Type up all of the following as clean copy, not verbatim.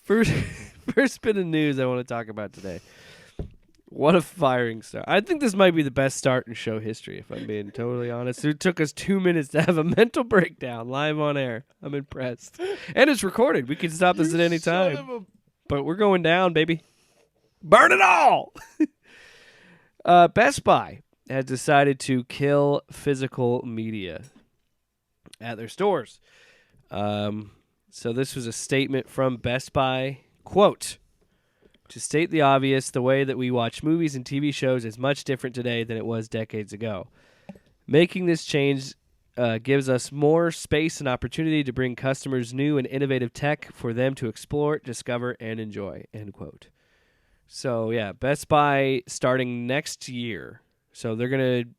First bit of news I want to talk about today. What a firing start. I think this might be the best start in show history, if I'm being totally honest. It took us 2 minutes to have a mental breakdown live on air. I'm impressed. And it's recorded. We can stop this at any time. But we're going down, baby. Burn it all! Best Buy has decided to kill physical media at their stores. So this was a statement from Best Buy. Quote, to state the obvious, the way that we watch movies and TV shows is much different today than it was decades ago. Making this change gives us more space and opportunity to bring customers new and innovative tech for them to explore, discover, and enjoy. End quote. So, yeah, Best Buy starting next year. So they're going to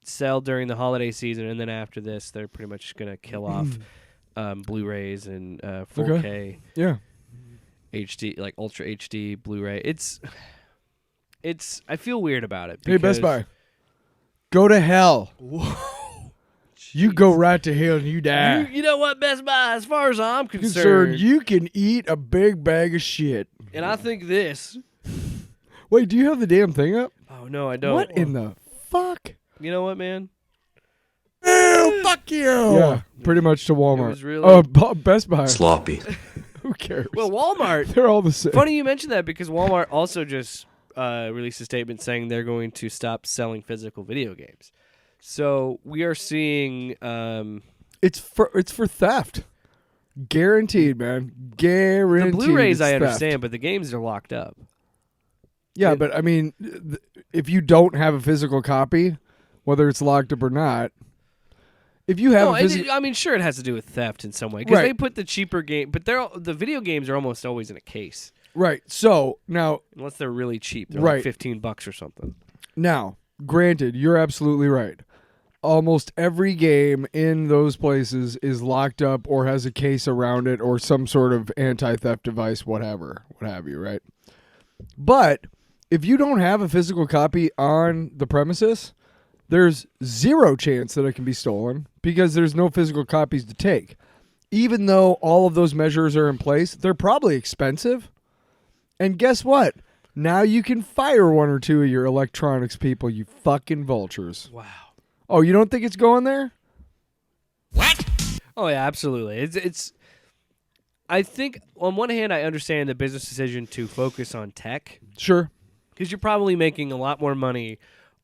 sell during the holiday season, and then after this, they're pretty much going to kill off Blu-rays and 4K. Okay. Yeah. HD, like Ultra HD, Blu-ray. It's. I feel weird about it. Hey, Best Buy, go to hell. Whoa. You go right to hell and you die. You know what, Best Buy, as far as I'm concerned, you can eat a big bag of shit. And I think this. Wait, do you have the damn thing up? Oh, no, I don't. What in the fuck? You know what, man? Oh, fuck you. Yeah, pretty much to Walmart. It was really Best Buy. Sloppy. Who cares? Well, Walmart. They're all the same. Funny you mentioned that because Walmart also just released a statement saying they're going to stop selling physical video games. So we are seeing. It's for theft. Guaranteed, man. Guaranteed. The Blu-rays I theft. understand, but the games are locked up. Yeah, but I mean, if you don't have a physical copy, whether it's locked up or not, if you have I mean, sure, it has to do with theft in some way because Right. they put the cheaper game, but the video games are almost always in a case. Right. So now, Unless they're really cheap, they're Right. like $15 or something. now, granted, you're absolutely right. Almost every game in those places is locked up or has a case around it or some sort of anti-theft device, whatever, what have you, right? But if you don't have a physical copy on the premises, there's zero chance that it can be stolen because there's no physical copies to take. Even though all of those measures are in place, they're probably expensive. And guess what? Now you can fire one or two of your electronics people, you fucking vultures. Wow. Oh, you don't think it's going there? What? Oh yeah, absolutely. It's. I think on one hand, I understand the business decision to focus on tech Sure. because you're probably making a lot more money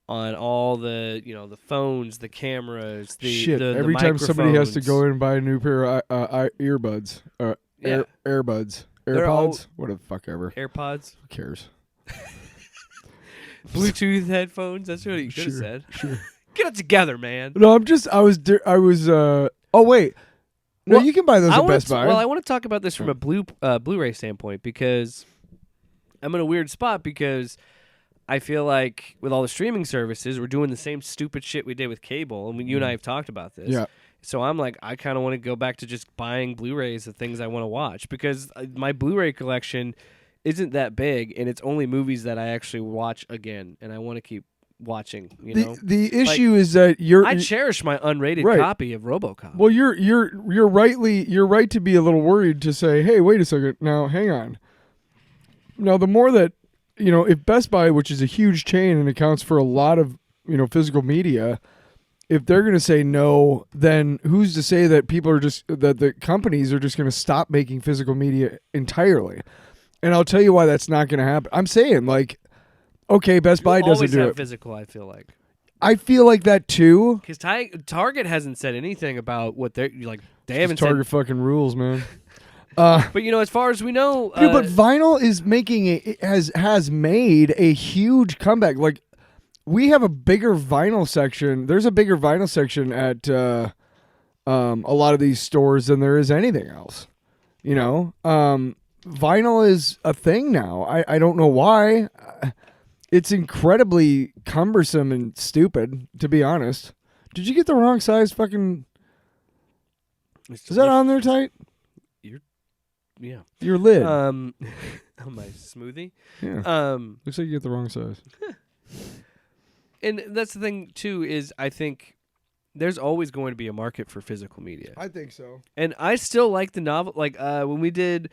on all the the phones, the cameras, Shit, the every time somebody has to microphones. go in and buy a new pair of earbuds, Yeah. AirBuds, They're all- AirPods, whatever the fuck ever. AirPods, Who cares? Bluetooth headphones. That's what you should have Sure, said. Sure. Get it together, man. No, oh wait. No, Well, you can buy those at Best Buy. Well, I want to talk about this from a Blu-ray standpoint because I'm in a weird spot because I feel like with all the streaming services, we're doing the same stupid shit we did with cable, and you and I have talked about this. Yeah. So I'm like, I kind of want to go back to just buying Blu-rays of things I want to watch because my Blu-ray collection isn't that big, and it's only movies that I actually watch again, and I want to keep watching. The issue is that I cherish my unrated Right. copy of RoboCop. Well, you're right to be a little worried to say, hey, wait a second, now hang on. Now the more that if Best Buy, which is a huge chain and accounts for a lot of physical media, if they're going to say no, then who's to say that that the companies are just going to stop making physical media entirely? And I'll tell you why that's not going to happen. I'm saying okay, Best Buy doesn't always do have it. physical, I feel like. I feel like that too. Because Target hasn't said anything about what they're like. They haven't Target fucking rules, man. But as far as we know, Dude, but vinyl is has made a huge comeback. Like we have a bigger vinyl section. There's a bigger vinyl section at a lot of these stores than there is anything else. Vinyl is a thing now. I don't know why. It's incredibly cumbersome and stupid, to be honest. Did you get the wrong size fucking... Is that on there tight? Yeah. Your lid. On my smoothie. Yeah. Looks like you get the wrong size. And that's the thing, too, is I think there's always going to be a market for physical media. I think so. And I still like the novel. Like when we did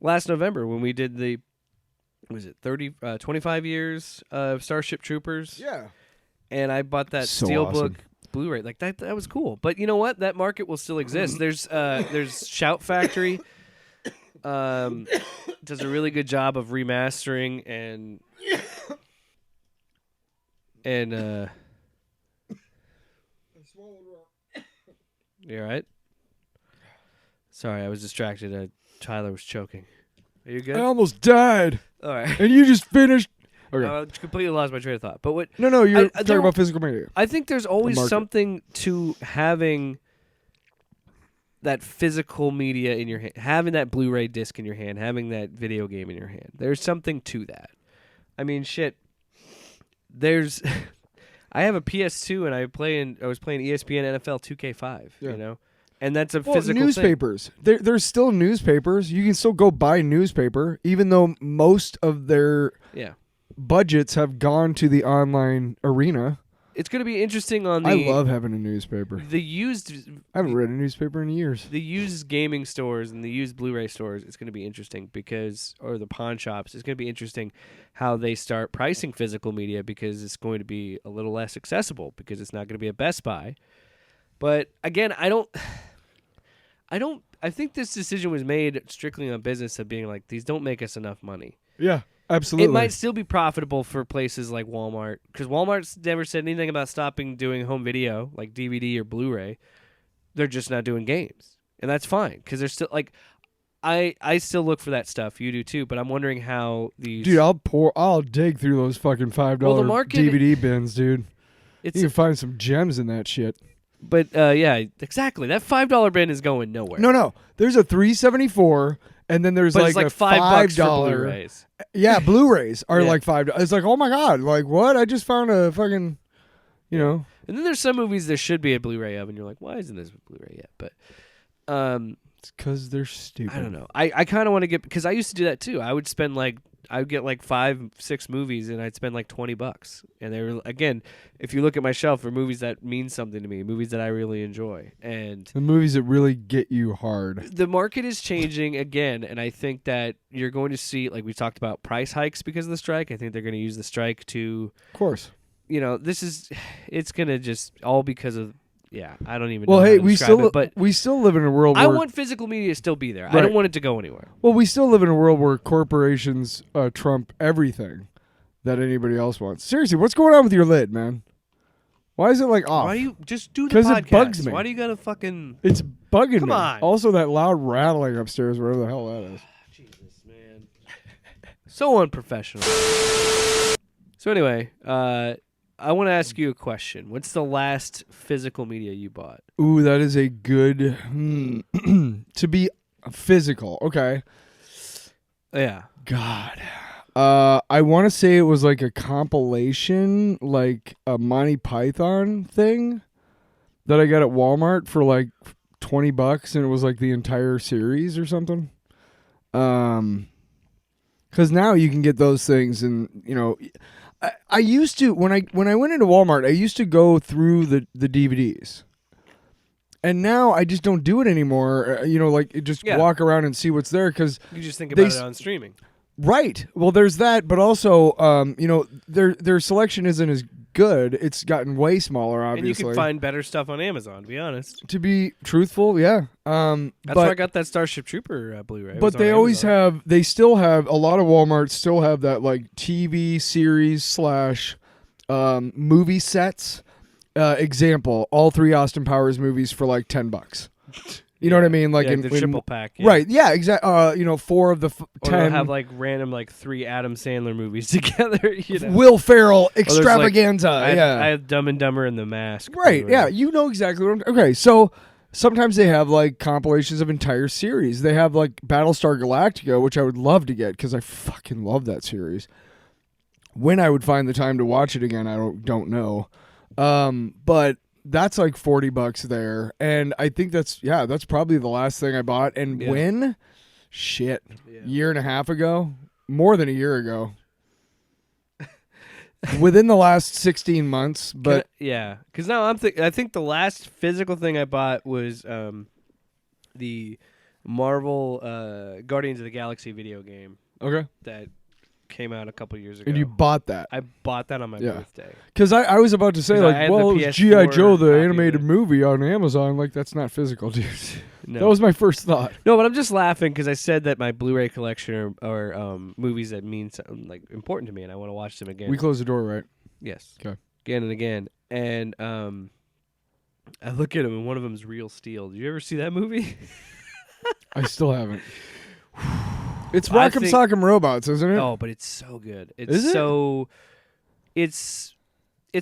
last November when we did the 25 years of Starship Troopers. Yeah. And I bought that So Steelbook awesome. Blu-ray. Like that was cool. But you know what? That market will still exist. There's Shout Factory. Does a really good job of remastering and you all right? Sorry, I was distracted. Tyler was choking. Are you good? I almost died. All right. And you just finished. Okay. I completely lost my train of thought. But what? No, you're talking there- about physical media. I think there's always market. something to having that physical media in your hand, having that Blu-ray disc in your hand, having that video game in your hand. There's something to that. I mean, shit. There's, I have a PS2 and I was playing ESPN NFL 2K5. Yeah. You know, and that's a physical thing. newspapers. There's still newspapers. You can still go buy newspaper, even though most of their budgets have gone to the online arena. It's going to be interesting on the. I love having a newspaper. The used. I haven't read a newspaper in years. The used gaming stores and the used Blu-ray stores, it's going to be interesting or the pawn shops, it's going to be interesting how they start pricing physical media because it's going to be a little less accessible because it's not going to be a Best Buy. But again, I think this decision was made strictly on business of being like, these don't make us enough money. Yeah, absolutely. It might still be profitable for places like Walmart because Walmart's never said anything about stopping doing home video like DVD or Blu-ray. They're just not doing games, and that's fine because they're still like, I still look for that stuff. You do too, but I'm wondering how these. Dude, I'll dig through those fucking $5 DVD bins, dude. You can find some gems in that shit. But yeah, exactly. That $5 bin is going nowhere. No. There's a $3.74, and then there's like it's like a $5 for $5. Blu-rays. Yeah, Blu-rays are Yeah. like $5. It's like, oh my god, like what? I just found a fucking, you know. And then there's some movies there should be a Blu-ray of, and you're like, why isn't this a Blu-ray yet? But it's because they're stupid. I don't know. I kind of want to get because I used to do that too. I would spend I would get like 5-6 movies, and I'd spend like $20. And they were, again, if you look at my shelf, are movies that mean something to me, movies that I really enjoy, and the movies that really get you hard. the market is changing again, and I think that you're going to see, like we talked about, price hikes because of the strike. I think they're going to use the strike to, Of course. you know, it's going to just all because of. Yeah, I don't even Well, know hey, how to describe it, but we still live in a world I where want physical media to still be there. I Right. don't want it to go anywhere. Well, we still live in a world where corporations trump everything that anybody else wants. Seriously, what's going on with your lid, man? Why is it like off? Why do you just do the 'Cause podcast? it bugs me. Why do you gotta fucking? It's bugging Come me. on. Also, that loud rattling upstairs, whatever the hell that is. Jesus, man. So unprofessional. So anyway, I want to ask you a question. What's the last physical media you bought? Ooh, that is a good to be physical. Okay. Yeah. God. I want to say it was like a compilation, like a Monty Python thing that I got at Walmart for like $20, and it was like the entire series or something. Because now you can get those things, and you know, I used to when I went into Walmart, I used to go through the DVDs. And now I just don't do it anymore. You know, like just walk around and see what's there because you just think about it on streaming. Right. Well, there's that, but also, you know, their selection isn't as good. It's gotten way smaller, obviously. And you can find better stuff on Amazon, to be honest. To be truthful, yeah. That's where I got that Starship Trooper Blu-ray. But they always have, they still have, a lot of Walmarts still have that like TV series / movie sets. Example, all 3 Austin Powers movies for like $10. You know what I mean? Like the triple pack. Yeah. Right. Yeah, exactly. You know, 4 of the 10. Or they'll have like random like 3 Adam Sandler movies together. You know? Will Ferrell extravaganza. I yeah. have Dumb and Dumber and The Mask. Right. Yeah. You know exactly what I'm. Okay. So sometimes they have like compilations of entire series. They have like Battlestar Galactica, which I would love to get because I fucking love that series. When I would find the time to watch it again, I don't know. But that's like $40 there, and I think that's probably the last thing I bought. And when, year and a half ago, more than a year ago, within the last 16 months. But because now I think the last physical thing I bought was the Marvel Guardians of the Galaxy video game Okay. that came out a couple years ago. And you bought that. I bought that on my birthday. Because I was about to say, 'Cause I had it the was G.I. Joe, PS4 the copy of animated it. movie on Amazon. Like, that's not physical, dude. No. That was my first thought. No, but I'm just laughing because I said that my Blu-ray collection are movies that mean something like important to me, and I want to watch them again. We closed the door, right? Yes. Okay. Again and again, and I look at them, and one of them is Real Steel. Did you ever see that movie? I still haven't. It's I Rock'em think- Sock'em Robots, isn't it? Oh, but it's so good. It's Is it? so. It's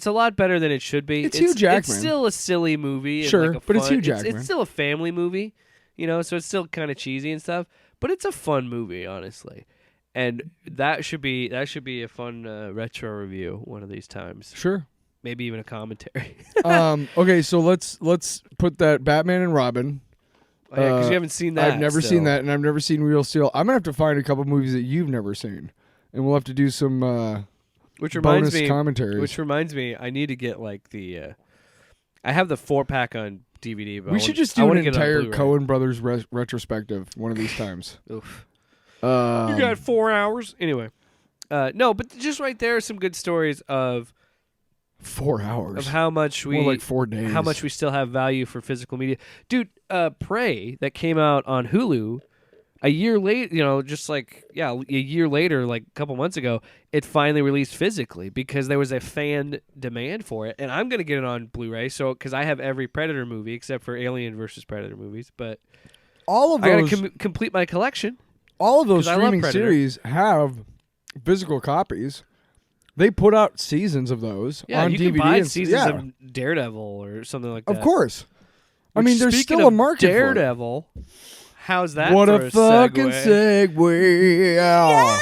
a lot better than it should be. It's Hugh Jackman. It's still a silly movie. and Sure, like a but it's fun- Hugh Jackman. It's still a family movie, so it's still kind of cheesy and stuff. But it's a fun movie, honestly, and that should be a fun retro review one of these times. Sure. Maybe even a commentary. Okay, so let's put that Batman and Robin. Oh, yeah, because you haven't seen that. I've never still. seen that, and I've never seen Real Steel. I'm gonna have to find a couple movies that you've never seen, and we'll have to do some Which reminds bonus me, commentaries. Which reminds me, I need to get like the. I have the 4-pack on DVD, but we should just do an entire Coen Brothers retrospective one of these times. Oof. You You got 4 hours anyway. No, but just right there are some good stories of 4 hours of how much we more like 4 days. how much we still have value for physical media, dude. Prey that came out on Hulu a year late, just like a year later, like a couple months ago, it finally released physically because there was a fan demand for it, and I'm gonna get it on Blu-ray. So because I have every Predator movie except for Alien versus Predator movies, but all of I those gotta complete my collection. all of those 'cause I love streaming Predator. series have physical copies. They put out seasons of those Yeah, on you DVD. can buy and seasons of Daredevil or something like that. Of course. I Which, mean, there's speaking still a of market for it. Daredevil. How's that? What for a fucking segue? segue! Yeah.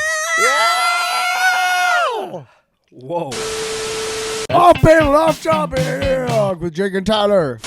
Whoa. Off panel, off topic with Jake and Tyler.